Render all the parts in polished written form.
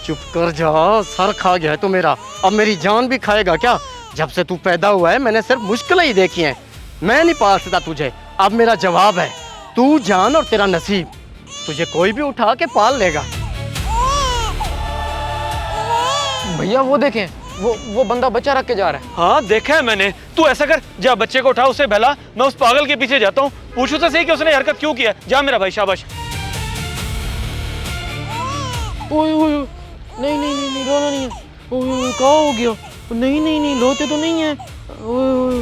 चुप कर जा, सर खा गया है तो मेरा, अब मेरी जान भी खाएगा क्या? जब से तू पैदा हुआ है मैंने सिर्फ मुश्किलें ही देखी हैं। मैं नहीं पाल सकता तुझे। अब मेरा जवाब है, तू जान और तेरा नसीब। तुझे कोई भी उठा के पाल लेगा। भैया वो देखें, वो बंदा बच्चा रख के जा रहा है। हाँ देखा है मैंने। तू ऐसा कर, जा बच्चे को उठा, उसे बहला, मैं उस पागल के पीछे जाता हूँ, पूछू तो सही कि उसने हरकत क्यों किया। जा मेरा भाई, शाबाश। ओए ओए ओए, नहीं नहीं नहीं नहीं, रोना नहीं है। ओए ओए, क्या हो गया? नहीं नहीं नहीं, रोते तो नहीं है। ओए ओए,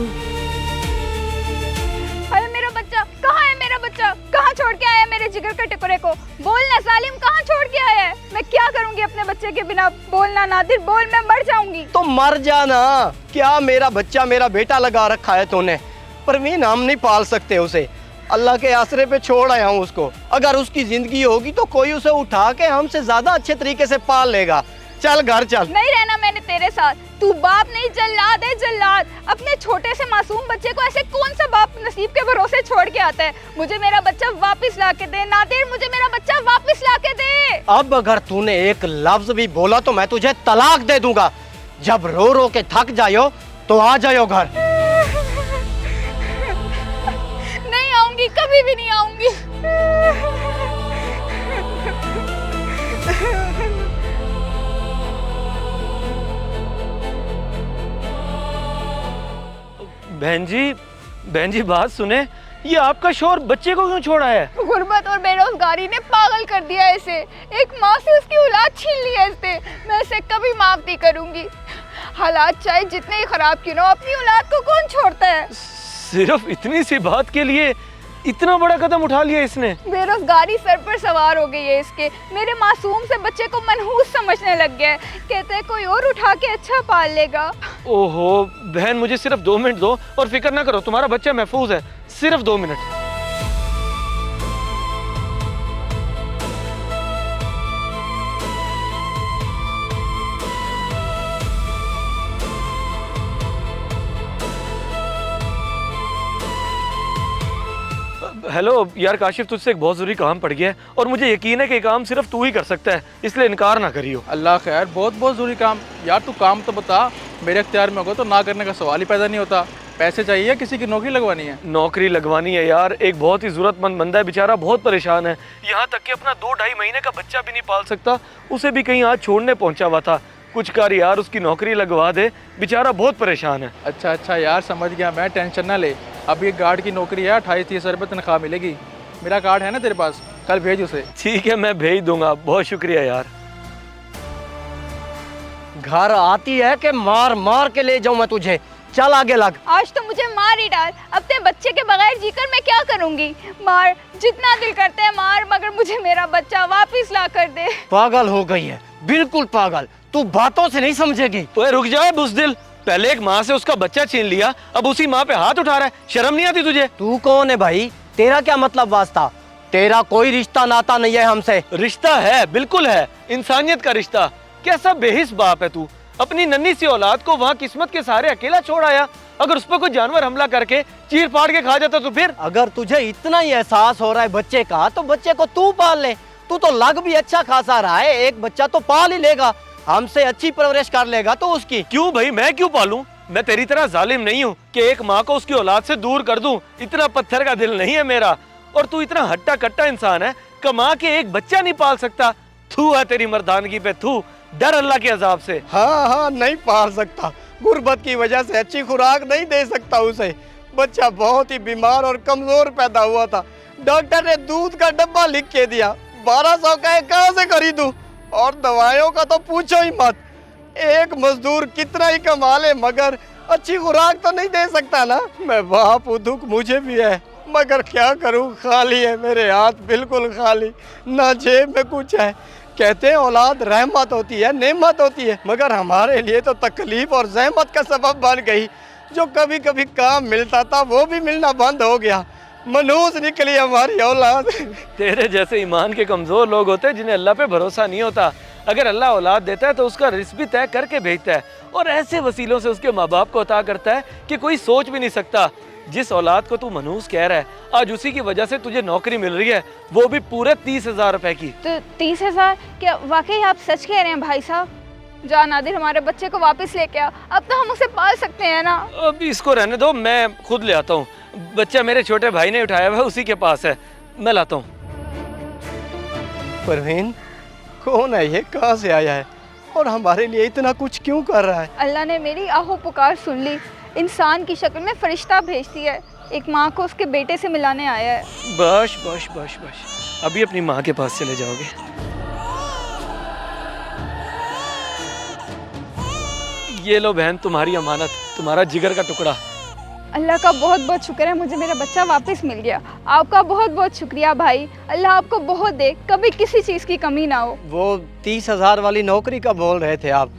अरे मेरा बच्चा कहाँ है? मेरा बच्चा कहाँ छोड़ के आया है मेरे जिगर के टुकड़े को? बोलना सालिम, कहाँ छोड़ के आया है? मैं क्या करूंगी अपने बच्चे के बिना? बोलना नादिर, बोल, मैं मर जाऊंगी। तो मर जाना। क्या मेरा बच्चा मेरा बेटा लगा रखा है तूने? परवीन, हम नहीं पाल सकते उसे। अल्लाह के आसरे पे छोड़ आया हूँ उसको। अगर उसकी जिंदगी होगी तो कोई उसे उठा के हमसे ज्यादा अच्छे तरीके से पाल लेगा। चल घर चल। नहीं रहना मैंने तेरे साथ। तू बाप नहीं, जल्लाद है जल्लाद। अपने छोटे से मासूम बच्चे को ऐसे कौन सा बाप नसीब के भरोसे छोड़ के आता है? मुझे मेरा बच्चा वापस ला के दे नादिर, मुझे मेरा बच्चा वापस ला के दे। अब अगर तूने एक लफ्ज भी बोला तो मैं तुझे तलाक दे दूंगा। जब रो रो के थक जायो तो आ जायो घर। नहीं आऊंगी, कभी भी नहीं आऊंगी। बहन जी बात सुने, ये आपका शोहर बच्चे को क्यों छोड़ा है? गुर्बत और बेरोजगारी ने पागल कर दिया है इसे। एक माँ से उसकी औलाद छीन ली है इसने। मैं इसे कभी माफ नहीं करूंगी। हालात चाहे जितने ही खराब क्यों ना हो, अपनी औलाद को कौन छोड़ता है? सिर्फ इतनी सी बात के लिए इतना बड़ा कदम उठा लिया इसने। बेरोजगारी सर पर सवार हो गई है इसके। मेरे मासूम से बच्चे को मनहूस समझने लग गया है। कहते हैं कोई और उठा के अच्छा पाल लेगा। ओहो बहन, मुझे सिर्फ 2 मिनट दो और फिक्र ना करो, तुम्हारा बच्चा महफूज है। सिर्फ 2 मिनट। हेलो यार काशिफ, तुझसे एक बहुत जरूरी काम पड़ गया है और मुझे यकीन है कि काम सिर्फ तू ही कर सकता है, इसलिए इनकार ना करियो। अल्लाह खैर, बहुत बहुत ज़रूरी काम। यार तू काम तो बता, मेरे इख्तियार में होगा तो ना करने का सवाल ही पैदा नहीं होता। पैसे चाहिए, किसी की नौकरी लगवानी है? नौकरी लगवानी है यार। एक बहुत ही जरूरतमंद बंदा है, बेचारा बहुत परेशान है। यहाँ तक कि अपना 2-2.5 महीने का बच्चा भी नहीं पाल सकता। उसे भी कहीं आज छोड़ने पहुंचा हुआ था। कुछ कर यार, उसकी नौकरी लगवा दे, बेचारा बहुत परेशान है। अच्छा यार, समझ गया मैं, टेंशन ना ले। अब ये गार्ड की नौकरी है, 28-30 रुपये तनख्वाह मिलेगी। मेरा कार्ड है ना तेरे पास, कल भेज उसे। ठीक है, मैं भेज दूंगा, बहुत शुक्रिया यार। घर आती है कि मार मार के ले जाऊं मैं तुझे। चल आगे लग। आज तो मुझे मार ही डाल। अपने बच्चे के बगैर जीकर मैं क्या करूंगी? मार, जितना दिल करता है मार, मगर मुझे मेरा बच्चा वापस ला कर दे। पागल हो गई है, बिल्कुल पागल। तू बातों से नहीं समझेगी। ओए रुक जा बुज़दिल, पहले एक माँ से उसका बच्चा छीन लिया, अब उसी माँ पे हाथ उठा रहा है। शर्म नहीं आती तुझे? तू कौन है भाई? तेरा क्या मतलब वास्ता? तेरा कोई रिश्ता नाता नहीं है हमसे। रिश्ता है, बिल्कुल है, इंसानियत का रिश्ता। कैसा बेहिस बाप है तू। अपनी नन्ही सी औलाद को वहाँ किस्मत के सहारे अकेला छोड़ आया। अगर उस पर कोई जानवर हमला करके चीर फाड़ के खा जाता तो फिर? अगर तुझे इतना ही एहसास हो रहा है बच्चे का, तो बच्चे को तू पाल ले। तू तो लग भी अच्छा खासा रहा है, एक बच्चा तो पाल ही लेगा। हमसे अच्छी परवरिश कर लेगा तो उसकी। क्यों भाई, मैं क्यों पालूं? मैं तेरी तरह जालिम नहीं हूँ कि एक माँ को उसकी औलाद से दूर कर दूं। इतना पत्थर का दिल नहीं है मेरा। और तू इतना हट्टा कट्टा इंसान है, कमा के एक बच्चा नहीं पाल सकता। थू है तेरी मर्दानगी पे, थू। डर अल्लाह के अजाब से। हाँ, नहीं पाल सकता। गुर्बत की वजह से अच्छी खुराक नहीं दे सकता उसे। बच्चा बहुत ही बीमार और कमजोर पैदा हुआ था। डॉक्टर ने दूध का डब्बा लिख के दिया। 1200 का कहाँ से खरीदूं? और दवाइयों का तो पूछो ही मत। एक मजदूर कितना ही कमा ले, मगर अच्छी खुराक तो नहीं दे सकता ना। मैं बाप हूँ, दुख मुझे भी है, मगर क्या करूँ, खाली है मेरे हाथ, बिल्कुल खाली। ना जेब में कुछ है। कहते हैं औलाद रहमत होती है, नेमत होती है, मगर हमारे लिए तो तकलीफ और जहमत का सबब बन गई। जो कभी कभी काम मिलता था वो भी मिलना बंद हो गया। मनूस निकली हमारी औलाद। तेरे जैसे ईमान के कमजोर लोग होते हैं जिन्हें अल्लाह पे भरोसा नहीं होता। अगर अल्लाह औलाद देता है तो उसका रिस्क भी तय करके भेजता है, और ऐसे वसीलों से उसके माँ बाप को अता करता है कि कोई सोच भी नहीं सकता। जिस औलाद को तू मनहूस कह रहा है, आज उसी की वजह से तुझे नौकरी मिल रही है, वो भी पूरे 30,000 रुपए की। तो 30,000? क्या वाकई आप सच कह रहे हैं भाई साहब? जा नादिर, हमारे बच्चे को वापस लेके आओ, अब तो हम उसे पाल सकते हैं ना। अब इसको रहने दो, मैं खुद ले आता हूँ। बच्चा मेरे छोटे भाई ने उठाया हुआ है, उसी के पास है, मैं लाता हूँ। परवीन, कौन है ये, कहाँ से आया है और हमारे लिए इतना कुछ क्यों कर रहा है? अल्लाह ने मेरी आहो पुकार सुन ली, इंसान की शक्ल में फरिश्ता भेज दिया है, एक माँ को उसके बेटे से मिलाने आया है। बस बस बस बस, अभी अपनी माँ के पास चले जाओगे। ये लो बहन, तुम्हारी अमानत, तुम्हारा जिगर का टुकड़ा। अल्लाह का बहुत बहुत शुक्र है, मुझे मेरा बच्चा वापस मिल गया। आपका बहुत बहुत शुक्रिया भाई, अल्लाह आपको बहुत दे, कभी किसी चीज़ की कमी ना हो। वो 30,000 वाली नौकरी का बोल रहे थे आप,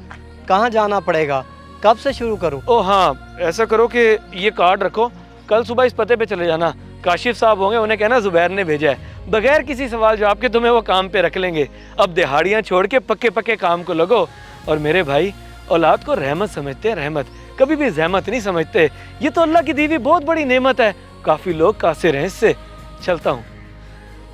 कहाँ जाना पड़ेगा, कब से शुरू करूँ? ओ हाँ, ऐसा करो कि ये कार्ड रखो, कल सुबह इस पते पे चले जाना। काशिफ साहब होंगे, उन्हें कहना जुबैर ने भेजा है, बगैर किसी सवाल जवाब के तुम्हें वो काम पे रख लेंगे। अब दिहाड़ियाँ छोड़ के पक्के पक्के काम को लगो। और मेरे भाई, औलाद को रहमत समझते हैं, रहमत, कभी भी जहमत नहीं समझते। ये तो अल्लाह की दी हुई बहुत बड़ी नेमत है, काफ़ी लोग कासिर हैं इससे। चलता हूँ।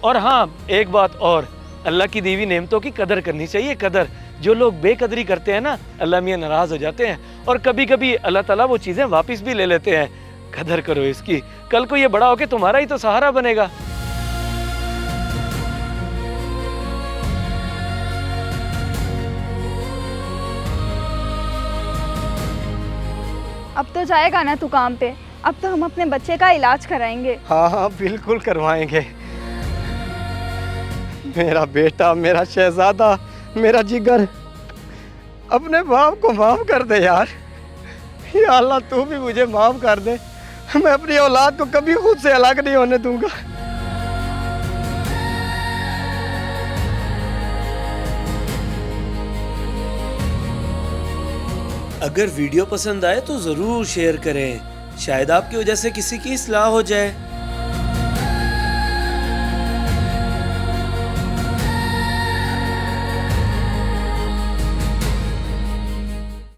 और हाँ, एक बात और, अल्लाह की दी हुई नेमतों की कदर करनी चाहिए, कदर। जो लोग बेकदरी करते हैं ना, अल्लाह मियाँ नाराज़ हो जाते हैं, और कभी कभी अल्लाह ताला वो चीज़ें वापस भी ले लेते हैं। कदर करो इसकी, कल को ये बड़ा होके तुम्हारा ही तो सहारा बनेगा। अब तो जाएगा ना तू काम पे, अब तो हम अपने बच्चे का इलाज कराएंगे। हाँ हाँ, बिल्कुल करवाएंगे। मेरा बेटा, मेरा शहजादा, मेरा जिगर, अपने बाप को माफ़ कर दे यार। या अल्लाह, तू भी मुझे माफ़ कर दे, मैं अपनी औलाद को कभी खुद से अलग नहीं होने दूंगा। अगर वीडियो पसंद आए तो ज़रूर शेयर करें, शायद आपकी वजह से किसी की इस्लाह हो जाए।